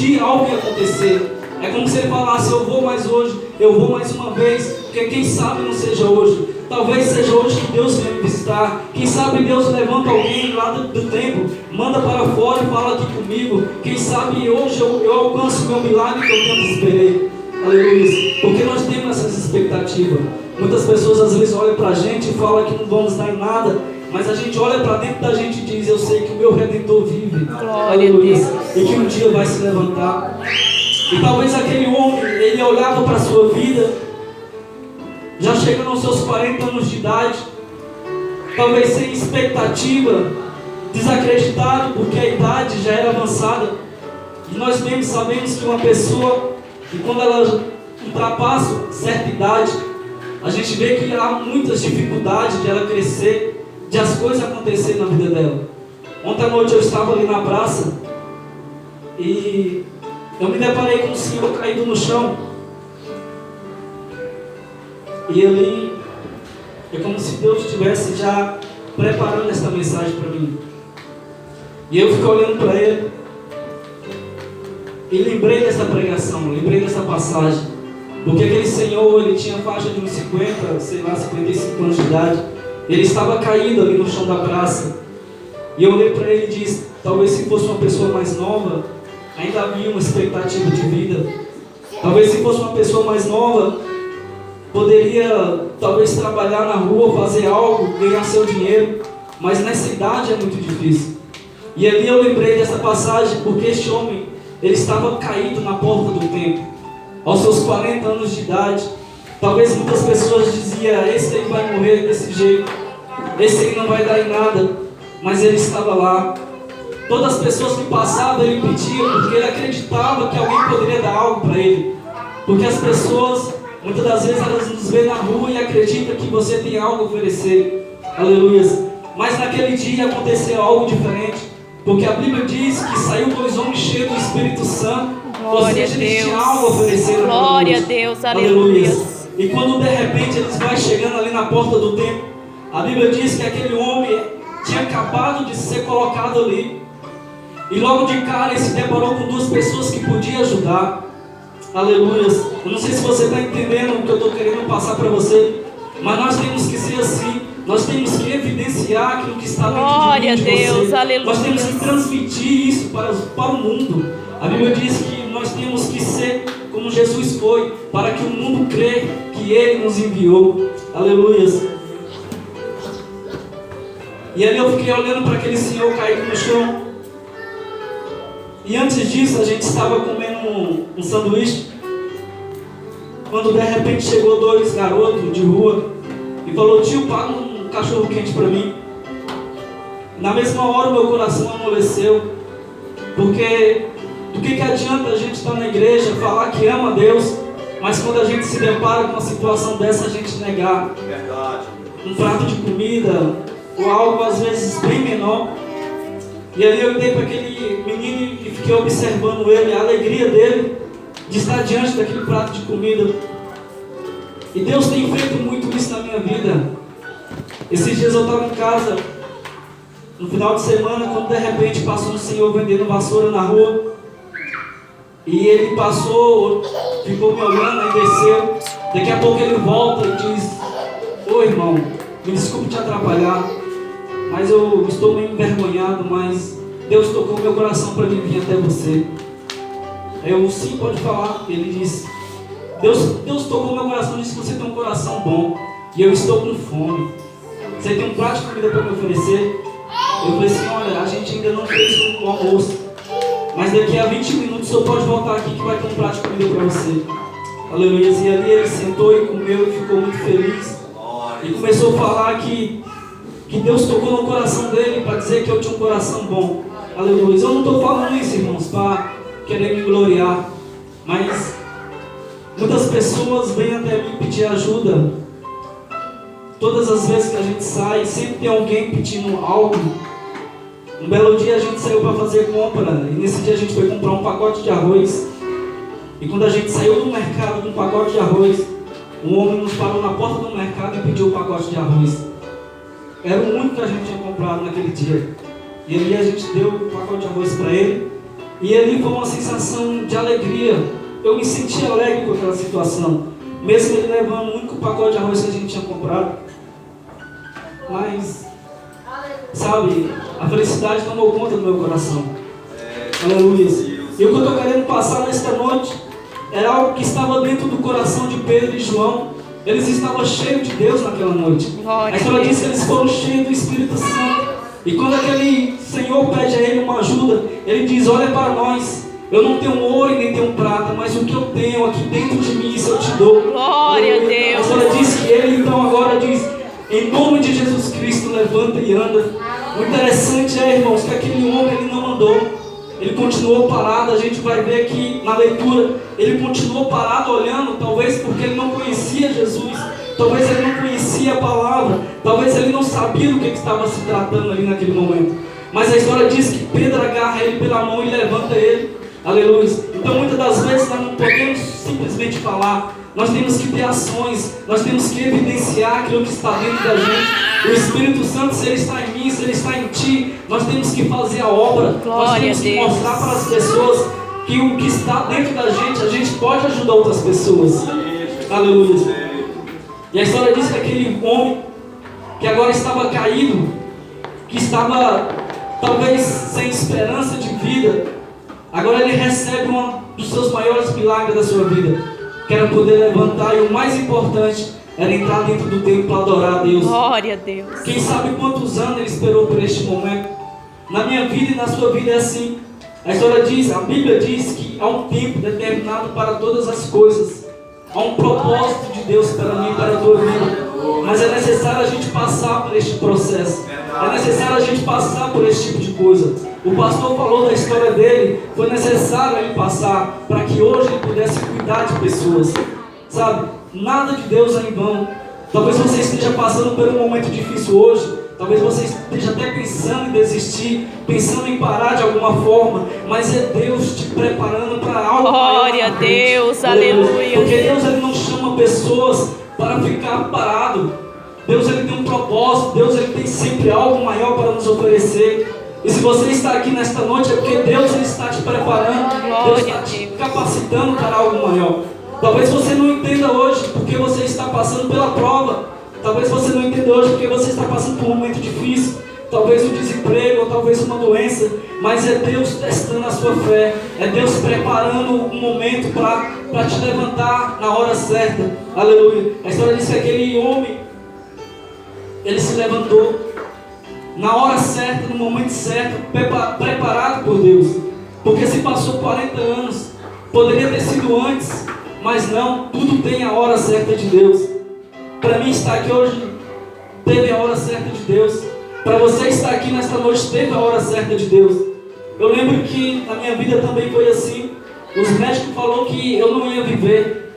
dia algo ia acontecer. É como se ele falasse: eu vou mais hoje, eu vou mais uma vez, porque quem sabe não seja hoje. Talvez seja hoje que Deus venha me visitar. Quem sabe Deus levanta alguém lá do templo, manda para fora e fala aqui comigo. Quem sabe hoje eu alcanço o meu milagre que eu tanto esperei. Aleluia. Porque nós temos essas expectativas. Muitas pessoas às vezes olham para a gente e falam que não vamos dar em nada, mas a gente olha para dentro da gente e diz: eu sei que o meu Redentor vive. Aleluia. E que um dia vai se levantar. E talvez aquele homem, ele olhava para a sua vida, já chegando aos seus 40 anos de idade, talvez sem expectativa, desacreditado, porque a idade já era avançada. E nós mesmos sabemos que uma pessoa, e quando ela ultrapassa certa idade, a gente vê que há muitas dificuldades de ela crescer, de as coisas acontecerem na vida dela. Ontem à noite eu estava ali na praça e eu me deparei com um senhor caído no chão. E ali é como se Deus estivesse já preparando esta mensagem para mim. E eu fiquei olhando para ele e lembrei dessa pregação, lembrei dessa passagem. Porque aquele senhor, ele tinha faixa de uns 50, sei lá, 55 anos de idade. Ele estava caído ali no chão da praça. E eu olhei para ele e disse: talvez se fosse uma pessoa mais nova, ainda havia uma expectativa de vida. Talvez se fosse uma pessoa mais nova, poderia talvez trabalhar na rua, fazer algo, ganhar seu dinheiro. Mas nessa idade é muito difícil. E ali eu lembrei dessa passagem, porque este homem, ele estava caído na porta do templo, aos seus 40 anos de idade. Talvez muitas pessoas diziam: esse aí vai morrer desse jeito, esse aí não vai dar em nada. Mas ele estava lá. Todas as pessoas que passavam, ele pedia, porque ele acreditava que alguém poderia dar algo para ele. Porque as pessoas, muitas das vezes, elas nos veem na rua e acreditam que você tem algo a oferecer. Aleluia. Mas naquele dia aconteceu algo diferente. Porque a Bíblia diz que saiu 2 homens cheios do Espírito Santo. Ou seja, eles tinham algo a oferecer. Glória a Deus, aleluia. E quando de repente eles vão chegando ali na porta do templo, a Bíblia diz que aquele homem tinha acabado de ser colocado ali. E logo de cara ele se deparou com 2 pessoas que podiam ajudar. Aleluia. Eu não sei se você está entendendo o que eu estou querendo passar para você, mas nós temos que ser assim. Nós temos que evidenciar aquilo que está dentro de você. Deus, aleluia. Nós temos que transmitir isso para o mundo. A Bíblia diz que nós temos que ser como Jesus foi, para que o mundo crê que Ele nos enviou. Aleluia. E ali eu fiquei olhando para aquele senhor caído no chão. E antes disso a gente estava comendo um sanduíche, quando de repente chegou 2 garotos de rua e falou: tio, paga um cachorro quente para mim. Na mesma hora o meu coração amoleceu, porque do que adianta a gente estar na igreja, falar que ama a Deus, mas quando a gente se depara com uma situação dessa, a gente negar um prato de comida ou algo às vezes bem menor. E ali eu olhei para aquele menino e fiquei observando ele, a alegria dele de estar diante daquele prato de comida. E Deus tem feito muito isso na minha vida. Esses dias eu estava em casa, no final de semana, quando de repente passou um senhor vendendo vassoura na rua. E ele passou, ficou me olhando, aí desceu. Daqui a pouco ele volta e diz: ô irmão, me desculpe te atrapalhar, mas eu estou meio envergonhado, mas Deus tocou meu coração para mim vir até você. Eu: sim, pode falar. Ele disse: Deus tocou meu coração e disse que você tem um coração bom e eu estou com fome. Você tem um prato de comida para me oferecer? Eu falei assim: olha, a gente ainda não fez o almoço, mas daqui a 20 minutos o senhor pode voltar aqui que vai ter um prato de comida para você. Aleluia. E ali ele sentou e comeu e ficou muito feliz. E começou a falar que Deus tocou no coração dele para dizer que eu tinha um coração bom. Aleluia. Eu não estou falando isso, irmãos, para querer me gloriar, mas muitas pessoas vêm até mim pedir ajuda. Todas as vezes que a gente sai, sempre tem alguém pedindo algo. Um belo dia a gente saiu para fazer compra, e nesse dia a gente foi comprar um pacote de arroz. E quando a gente saiu do mercado com um pacote de arroz, um homem nos parou na porta do mercado e pediu um pacote de arroz. Era o único que a gente tinha comprado naquele dia. E ali a gente deu um pacote de arroz para ele. E ali foi uma sensação de alegria. Eu me senti alegre com aquela situação. Mesmo ele levando o único pacote de arroz que a gente tinha comprado. Mas, sabe, a felicidade tomou conta do meu coração. Aleluia. E o que eu estou querendo passar nesta noite era algo que estava dentro do coração de Pedro e João. Eles estavam cheios de Deus naquela noite. A história diz que eles foram cheios do Espírito Santo. E quando aquele Senhor pede a ele uma ajuda, ele diz: olha para nós, eu não tenho ouro e nem tenho prata, mas o que eu tenho aqui dentro de mim, isso eu te dou. Glória a Deus. A história diz que ele então agora diz: em nome de Jesus Cristo, levanta e anda. O interessante é, irmãos, que aquele homem ele não andou. Ele continuou parado. A gente vai ver aqui na leitura, ele continuou parado olhando, talvez porque ele não conhecia Jesus, talvez ele não conhecia a palavra, talvez ele não sabia do que estava se tratando ali naquele momento. Mas a história diz que Pedro agarra ele pela mão e levanta ele. Aleluia. Então muitas das vezes nós não podemos simplesmente falar, nós temos que ter ações, nós temos que evidenciar aquilo que está dentro da gente. O Espírito Santo, se ele está em mim, se ele está em ti, nós temos que fazer a obra. Nós temos que mostrar para as pessoas que o que está dentro da gente, a gente pode ajudar outras pessoas. Aleluia. E a história diz que aquele homem que agora estava caído, que estava talvez sem esperança de vida, agora ele recebe um dos seus maiores milagres da sua vida, que era poder levantar, e o mais importante era entrar dentro do templo para adorar a Deus. Glória a Deus. Quem sabe quantos anos ele esperou por este momento? Na minha vida e na sua vida é assim. A história diz, a Bíblia diz que há um tempo determinado para todas as coisas. Há um propósito de Deus para mim e para a tua vida. Mas é necessário a gente passar por este processo. É necessário a gente passar por esse tipo de coisa. O pastor falou da história dele. Foi necessário ele passar para que hoje ele pudesse cuidar de pessoas. Sabe? Nada de Deus é em vão. Talvez você esteja passando por um momento difícil hoje. Talvez você esteja até pensando em desistir, pensando em parar de alguma forma, mas é Deus te preparando para algo. Glória a Deus, aleluia. Porque Deus ele não chama pessoas para ficar parado. Deus ele tem um propósito, Deus ele tem sempre algo maior para nos oferecer. E se você está aqui nesta noite é porque Deus ele está te preparando, Deus está te capacitando para algo maior. Talvez você não entenda hoje porque você está passando pela prova. Talvez você não entenda hoje porque você está passando por um momento difícil. Talvez um desemprego, ou talvez uma doença. Mas é Deus testando a sua fé. É Deus preparando um momento para te levantar na hora certa. Aleluia. A história diz que aquele homem, ele se levantou na hora certa, no momento certo, preparado por Deus. Porque se passou 40 anos, poderia ter sido antes, mas não, tudo tem a hora certa de Deus. Para mim estar aqui hoje, teve a hora certa de Deus. Para você estar aqui nesta noite, teve a hora certa de Deus. Eu lembro que na minha vida também foi assim. Os médicos falaram que eu não ia viver.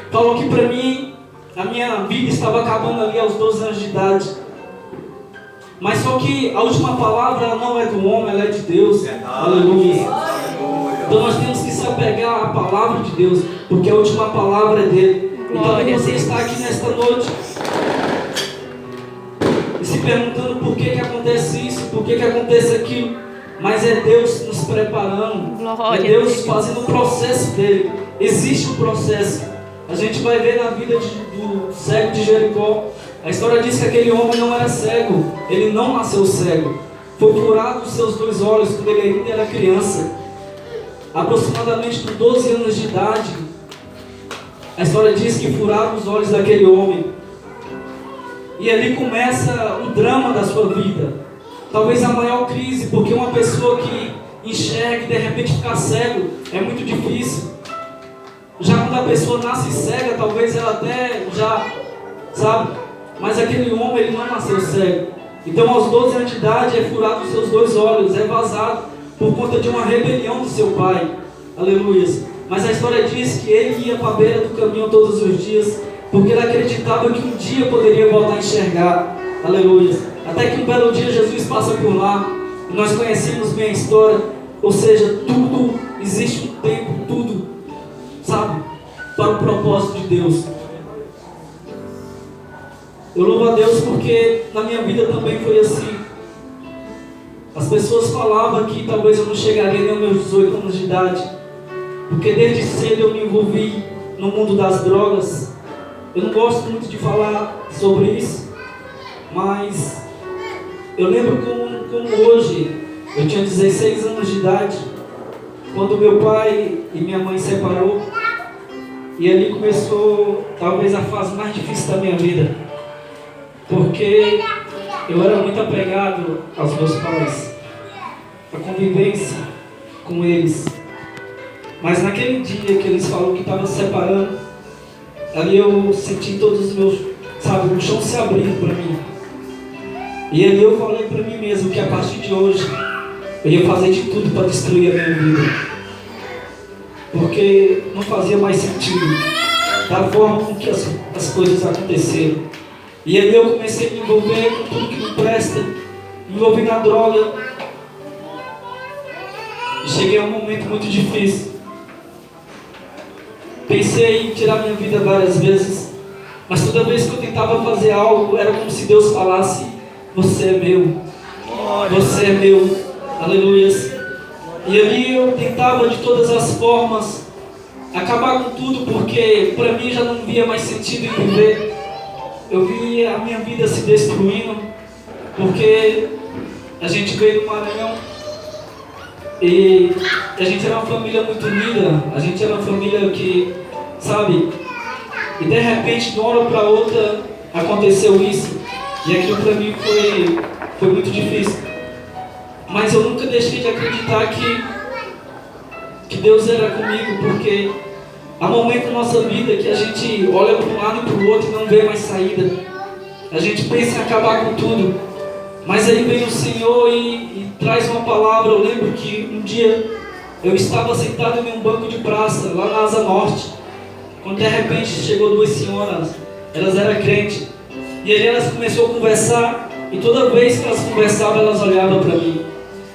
Falou que para mim, a minha vida estava acabando ali aos 12 anos de idade. Mas só que a última palavra ela não é do homem, ela é de Deus. Aleluia. Então nós temos que se apegar à palavra de Deus, porque a última palavra é dele. Então você está aqui nesta noite e se perguntando por que acontece isso, por que acontece aquilo. Mas é Deus nos preparando. É Deus fazendo o processo dele. Existe um processo. A gente vai ver na vida do cego de Jericó. A história diz que aquele homem não era cego. Ele não nasceu cego. Foi furado os seus 2 olhos quando ele ainda era criança. Aproximadamente com 12 anos de idade. A história diz que furaram os olhos daquele homem. E ali começa o drama da sua vida. Talvez a maior crise, porque uma pessoa que enxerga e de repente ficar cego é muito difícil. Já quando a pessoa nasce cega, talvez ela até já, sabe? Mas aquele homem, ele não nasceu cego. Então aos 12 anos de idade é furado os seus 2 olhos, é vazado por conta de uma rebelião do seu pai. Aleluia. Mas a história diz que ele ia para a beira do caminho todos os dias, porque ele acreditava que um dia poderia voltar a enxergar. Aleluia. Até que um belo dia Jesus passa por lá, e nós conhecemos bem a história. Ou seja, tudo, existe um tempo, tudo, sabe, para o propósito de Deus. Eu louvo a Deus porque na minha vida também foi assim. A as pessoas falavam que talvez eu não chegaria nem aos meus 18 anos de idade, porque desde cedo eu me envolvi no mundo das drogas. Eu não gosto muito de falar sobre isso, mas eu lembro como hoje, eu tinha 16 anos de idade, quando meu pai e minha mãe se separou, e ali começou talvez a fase mais difícil da minha vida, porque eu era muito apegado aos meus pais, a convivência com eles. Mas naquele dia que eles falaram que estavam se separando, ali eu senti todos os meus, sabe, o chão se abrindo para mim. E ali eu falei para mim mesmo que a partir de hoje eu ia fazer de tudo para destruir a minha vida, porque não fazia mais sentido da forma com que as coisas aconteceram. E ali eu comecei a me envolver com tudo que não presta, me envolvi na droga, e cheguei a um momento muito difícil. Pensei em tirar minha vida várias vezes, mas toda vez que eu tentava fazer algo, era como se Deus falasse: você é meu, você é meu, aleluias. E ali eu tentava de todas as formas acabar com tudo, porque para mim já não via mais sentido em viver. Eu via a minha vida se destruindo, porque a gente veio do Maranhão e a gente era uma família muito unida, a gente era uma família que, sabe, e de repente de uma hora para outra aconteceu isso, e aquilo para mim foi muito difícil. Mas eu nunca deixei de acreditar que Deus era comigo, porque há momentos na nossa vida que a gente olha para um lado e para o outro e não vê mais saída. A gente pensa em acabar com tudo, mas aí vem o Senhor e traz uma palavra. Eu lembro que um dia eu estava sentado em um banco de praça, lá na Asa Norte, quando de repente chegou duas senhoras, elas eram crentes, e aí elas começaram a conversar, e toda vez que elas conversavam, elas olhavam para mim.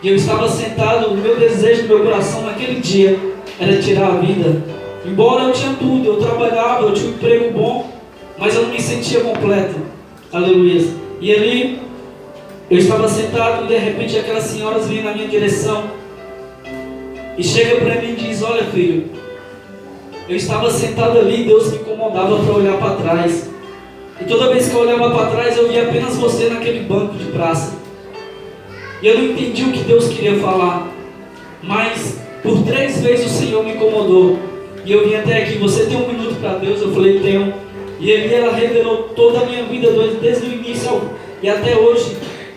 E eu estava sentado, o meu desejo do meu coração naquele dia era tirar a vida. Embora eu tinha tudo, eu trabalhava, eu tinha um emprego bom, mas eu não me sentia completo. Aleluia. E ali, eu estava sentado e de repente aquelas senhoras vinham na minha direção e chega para mim e diz: olha filho, eu estava sentado ali e Deus me incomodava para olhar para trás. E toda vez que eu olhava para trás, eu via apenas você naquele banco de praça. E eu não entendi o que Deus queria falar, mas por 3 vezes o Senhor me incomodou. E eu vim até aqui: você tem 1 minuto para Deus? Eu falei: tenho. E ela revelou toda a minha vida desde o início e até hoje.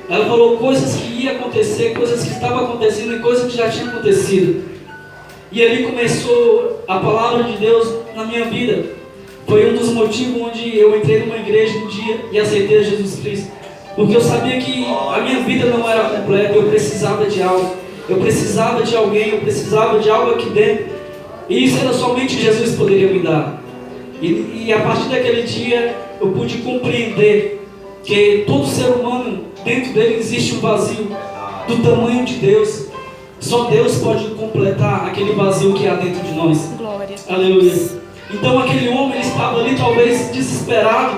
Ela falou coisas que iam acontecer, coisas que estavam acontecendo e coisas que já tinham acontecido. E ali começou a palavra de Deus na minha vida. Foi um dos motivos onde eu entrei numa igreja um dia e aceitei Jesus Cristo. Porque eu sabia que a minha vida não era completa, eu precisava de algo. Eu precisava de alguém, eu precisava de algo aqui dentro. E isso era somente Jesus poderia me dar. E a partir daquele dia eu pude compreender que todo ser humano, dentro dele existe um vazio do tamanho de Deus. Só Deus pode completar aquele vazio que há dentro de nós. Glória. Aleluia. Então aquele homem estava ali talvez desesperado,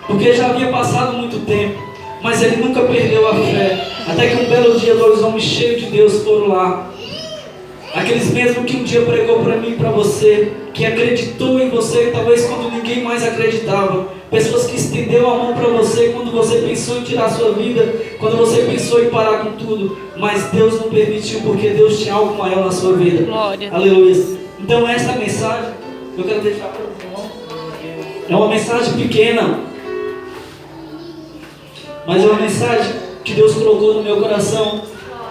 porque já havia passado muito tempo, mas ele nunca perdeu a fé. Até que um belo dia 2 homens cheios de Deus foram lá. Aqueles mesmos que um dia pregou para mim e para você, que acreditou em você talvez quando ninguém mais acreditava. Pessoas que estenderam a mão para você quando você pensou em tirar a sua vida, quando você pensou em parar com tudo, mas Deus não permitiu, porque Deus tinha algo maior na sua vida. Glória. Aleluia. Então essa mensagem eu quero deixar para os irmãos. É uma mensagem pequena, mas é uma mensagem que Deus colocou no meu coração,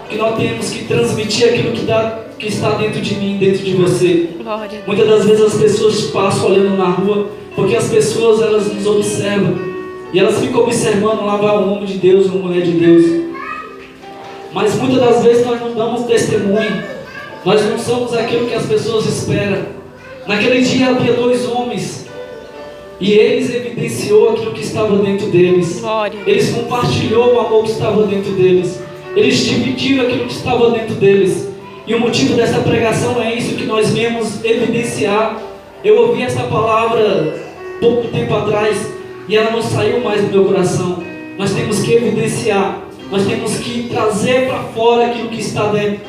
que nós temos que transmitir aquilo que está dentro de mim, dentro de você. Glória. Muitas das vezes as pessoas passam olhando na rua, porque as pessoas elas nos observam e elas ficam observando lá vai um homem de Deus, uma mulher de Deus. Mas muitas das vezes nós não damos testemunho, nós não somos aquilo que as pessoas esperam. Naquele dia havia 2 homens e eles evidenciou aquilo que estava dentro deles. Glória. Eles compartilhou o amor que estava dentro deles. Eles dividiram aquilo que estava dentro deles. E o motivo dessa pregação é isso que nós viemos evidenciar. Eu ouvi essa palavra pouco tempo atrás e ela não saiu mais do meu coração. Nós temos que evidenciar nós temos que trazer para fora aquilo que está dentro.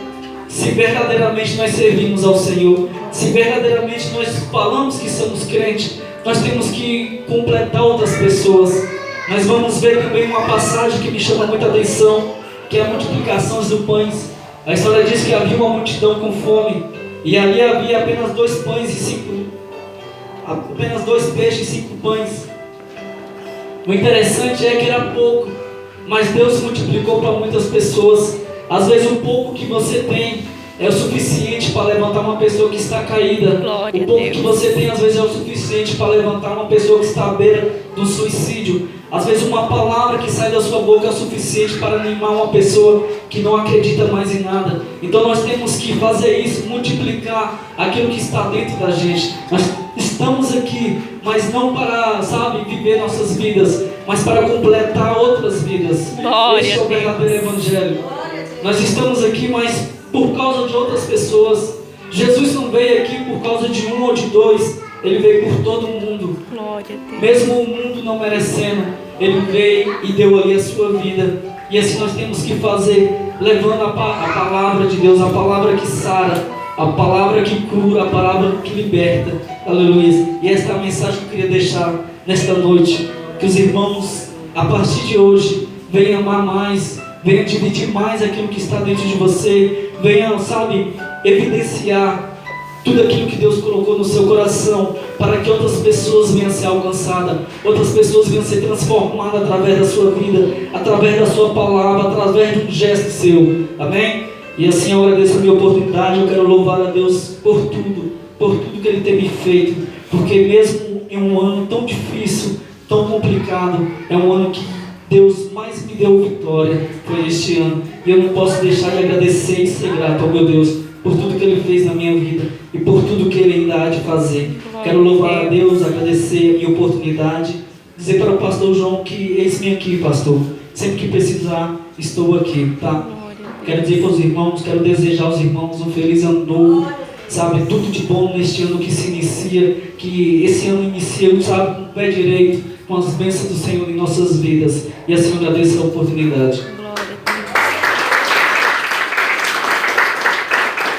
Se verdadeiramente nós servimos ao Senhor, se verdadeiramente nós falamos que somos crentes, nós temos que completar outras pessoas. Nós vamos ver também uma passagem que me chama muita atenção, que é a multiplicação dos pães. A história diz que havia uma multidão com fome, e ali havia apenas 2 peixes e 5 pães. O interessante é que era pouco, mas Deus multiplicou para muitas pessoas. Às vezes o pouco que você tem é o suficiente para levantar uma pessoa que está caída. Glória O pouco a Deus. que você tem às vezes é o suficiente para levantar uma pessoa que está à beira do suicídio. Às vezes uma palavra que sai da sua boca é o suficiente para animar uma pessoa que não acredita mais em nada. Então nós temos que fazer isso, multiplicar aquilo que está dentro da gente. Nós estamos aqui, mas não para, viver nossas vidas, mas para completar outras vidas. Glória Esse é o a Deus. verdadeiro evangelho. Nós estamos aqui, mas por causa de outras pessoas. Jesus não veio aqui por causa de 1 ou de 2, Ele veio por todo mundo. Glória a Deus. Mesmo o mundo não merecendo, Ele veio e deu ali a sua vida. E assim nós temos que fazer, levando a palavra de Deus, a palavra que sara, a palavra que cura, a palavra que liberta. Aleluia. E esta é a mensagem que eu queria deixar nesta noite. Que os irmãos, a partir de hoje, venham amar mais, venham dividir mais aquilo que está dentro de você, venham, evidenciar tudo aquilo que Deus colocou no seu coração, para que outras pessoas venham ser alcançadas, outras pessoas venham ser transformadas através da sua vida, através da sua palavra, através de um gesto seu. Amém? E assim eu agradeço a minha oportunidade. Eu quero louvar a Deus por tudo que Ele tem me feito, porque mesmo em um ano tão difícil, tão complicado, é um ano que Deus mais me deu vitória, foi este ano. E eu não posso deixar de agradecer e ser grato ao meu Deus por tudo que Ele fez na minha vida e por tudo que Ele ainda há de fazer. Quero louvar a Deus, agradecer a minha oportunidade, dizer para o pastor João que eis-me aqui, pastor. Sempre que precisar, estou aqui, tá? Quero dizer para os irmãos, quero desejar aos irmãos um feliz ano novo, tudo de bom neste ano que se inicia, que esse ano inicia, com o pé direito, com as bênçãos do Senhor em nossas vidas. E assim eu agradeço a oportunidade.